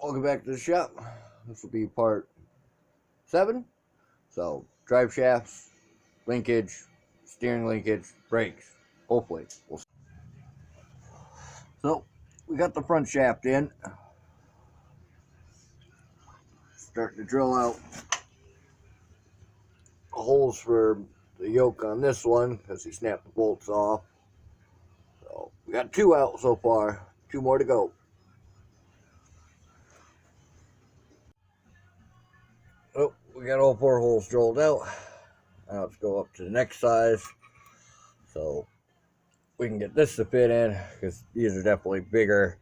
Welcome back to the shop. This will be part 7. So, drive shafts, linkage, steering linkage, brakes, hopefully. So, we got the front shaft in. Starting to drill out holes for the yoke on this one because he snapped the bolts off. So, we got 2 out so far, 2 more to go. Oh, we got all 4 holes drilled out. Now let's go up to the next size so we can get this to fit in, because these are definitely bigger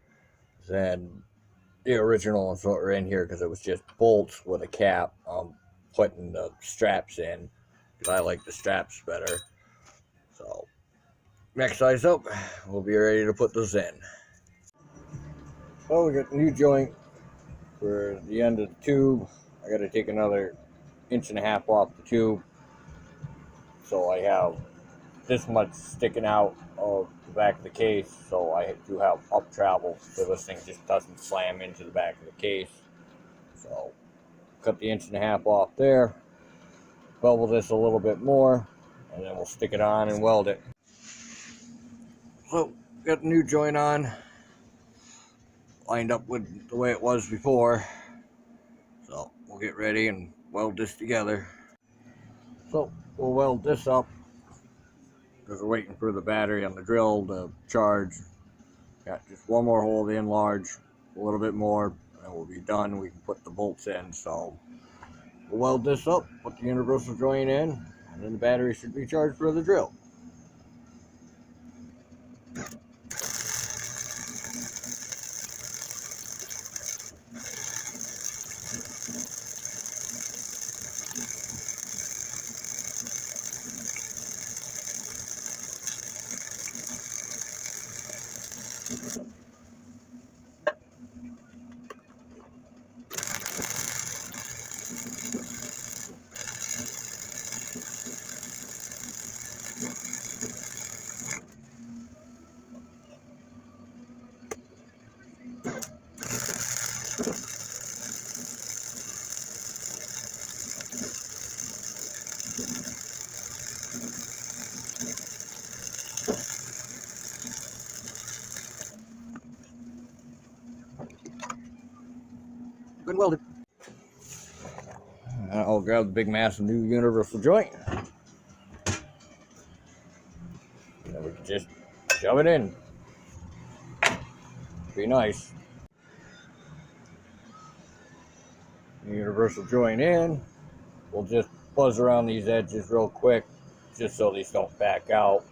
than the original ones that were in here, because it was just bolts with a cap. Putting the straps in because I like the straps better. So next size up, we'll be ready to put this in. Oh, we got the new joint for the end of the tube. I got to take another 1.5 inches off the tube, so I have this much sticking out of the back of the case, so I do have up travel so this thing just doesn't slam into the back of the case. So cut the 1.5 inches off there, bevel this a little bit more, and then we'll stick it on and weld it. So got the new joint on, lined up with the way it was before, so we'll get ready and weld this together. So we'll weld this up because we're waiting for the battery on the drill to charge. Got just one more hole to enlarge, a little bit more, and we'll be done. We can put the bolts in. So we'll weld this up, put the universal joint in, and then the battery should be charged for the drill. Good welded. I'll grab the big massive new universal joint. And we can just shove it in. Be nice. Universal joint in. We'll just buzz around these edges real quick, just so these don't back out,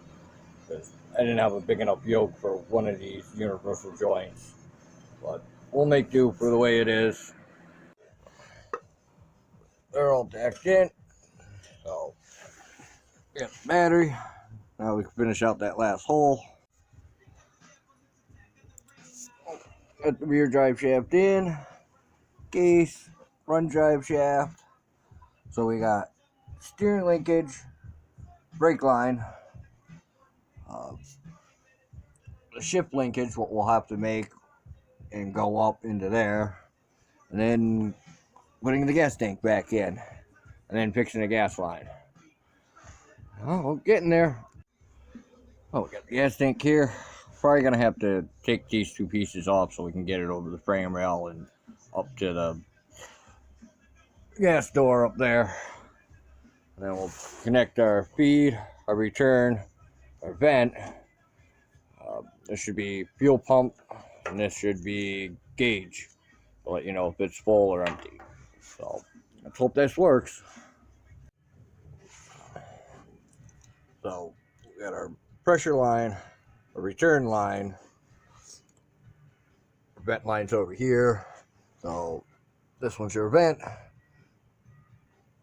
because I didn't have a big enough yoke for one of these universal joints, but we'll make do for the way it is. They're all tacked in, so get the battery. Now we can finish out that last hole. Got the rear drive shaft in, case, front drive shaft. So we got steering linkage, brake line, the shift linkage, what we'll have to make and go up into there, and then putting the gas tank back in, and then fixing the gas line. Oh, we're getting there. Oh, we got the gas tank here. Probably gonna have to take these 2 pieces off so we can get it over the frame rail and up to the gas door up there. And then we'll connect our feed, our return, our vent. This should be fuel pump, and this should be gauge to let you know if it's full or empty. So let's hope this works. So we got our pressure line, a return line, vent line's over here. So this one's your vent.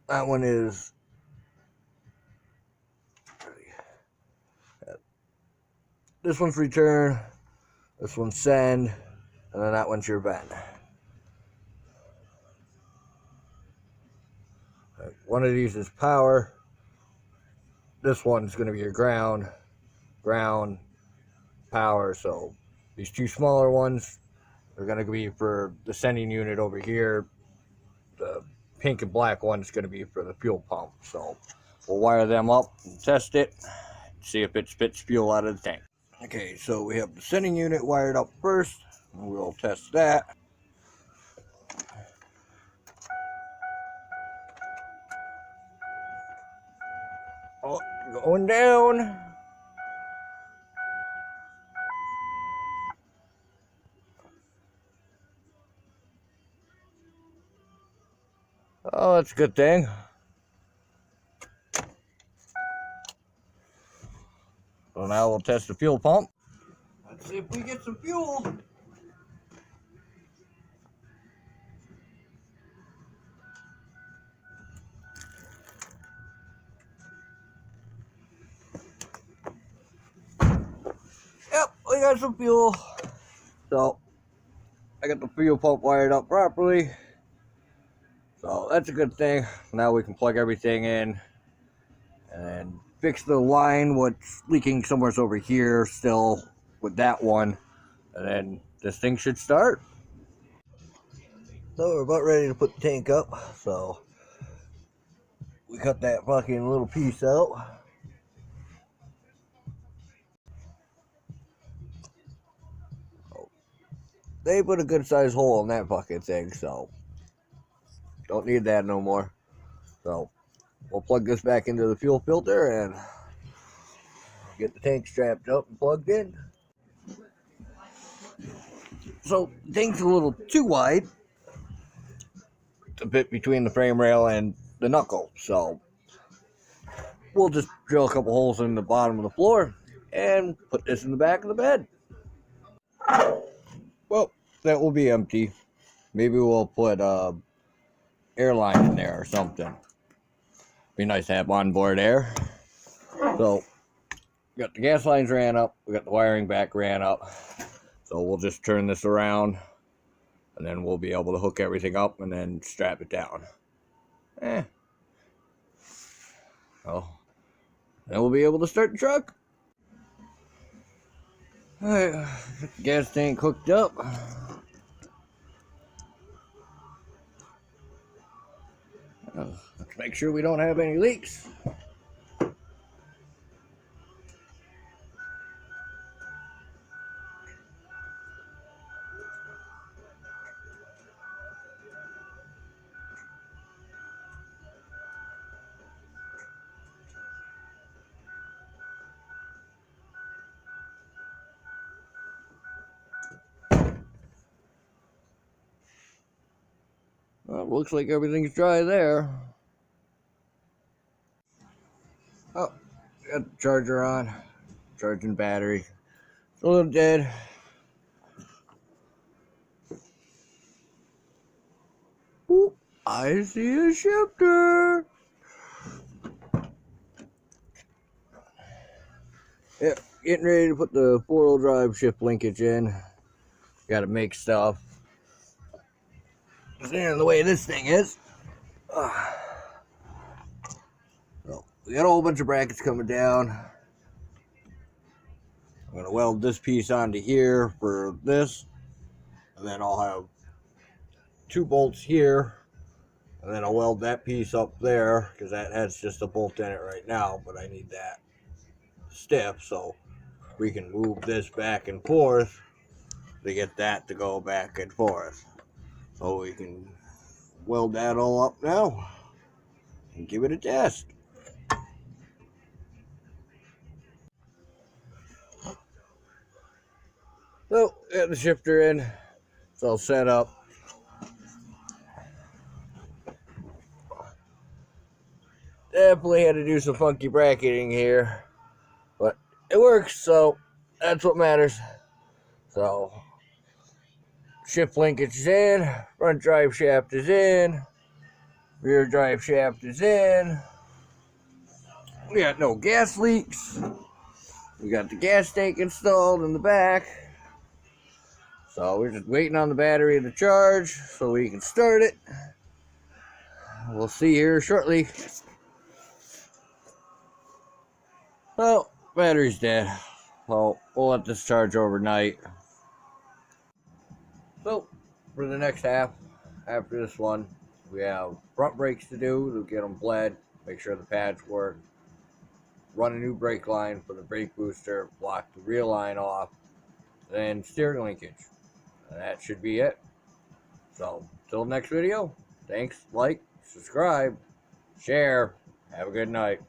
That one is this one's return, this one's send, and then that one's your vent. One of these is power. This one's going to be your ground, power. So these 2 smaller ones They're going to be for the sending unit over here. The pink and black one is going to be for the fuel pump. So we'll wire them up and test it, see if it spits fuel out of the tank. Okay, so we have the sending unit wired up first. We'll test that. Oh, going down. Oh, that's a good thing. So now we'll test the fuel pump. Let's see if we get some fuel. Yep, we got some fuel. So I got the fuel pump wired up properly. So that's a good thing. Now we can plug everything in and fix the line what's leaking somewhere over here still with that one. And then this thing should start. So we're about ready to put the tank up. So we cut that fucking little piece out. They put a good sized hole in that fucking thing, so don't need that no more. So we'll plug this back into the fuel filter and get the tank strapped up and plugged in. So the tank's a little too wide, a bit between the frame rail and the knuckle. So we'll just drill a couple holes in the bottom of the floor and put this in the back of the bed. Well, that will be empty. Maybe we'll put airline in there or something. Be nice to have onboard air. So we got the gas lines ran up, we got the wiring back ran up. So we'll just turn this around and then we'll be able to hook everything up and then strap it down. Well, then we'll be able to start the truck. Alright, get the gas tank hooked up. Let's make sure we don't have any leaks. Well, looks like everything's dry there. Oh, got the charger on. Charging battery. It's a little dead. Ooh, I see a shifter. Yep, getting ready to put the 4-wheel drive shift linkage in. Gotta make stuff. Seeing the way this thing is. So, we got a whole bunch of brackets coming down. I'm going to weld this piece onto here for this. And then I'll have 2 bolts here. And then I'll weld that piece up there because that has just a bolt in it right now. But I need that stiff so we can move this back and forth to get that to go back and forth. So we can weld that all up now and give it a test. So, got the shifter in. It's all set up. Definitely had to do some funky bracketing here, but it works, so that's what matters. So, shift linkage is in, front drive shaft is in, rear drive shaft is in. We got no gas leaks. We got the gas tank installed in the back. So we're just waiting on the battery to charge so we can start it. We'll see here shortly. Well, battery's dead. Well, we'll let this charge overnight. So So, for the next half, after this one, we have front brakes to do to get them bled, make sure the pads work, run a new brake line for the brake booster, block the rear line off, and steering linkage. And that should be it. So, till next video, thanks, like, subscribe, share, have a good night.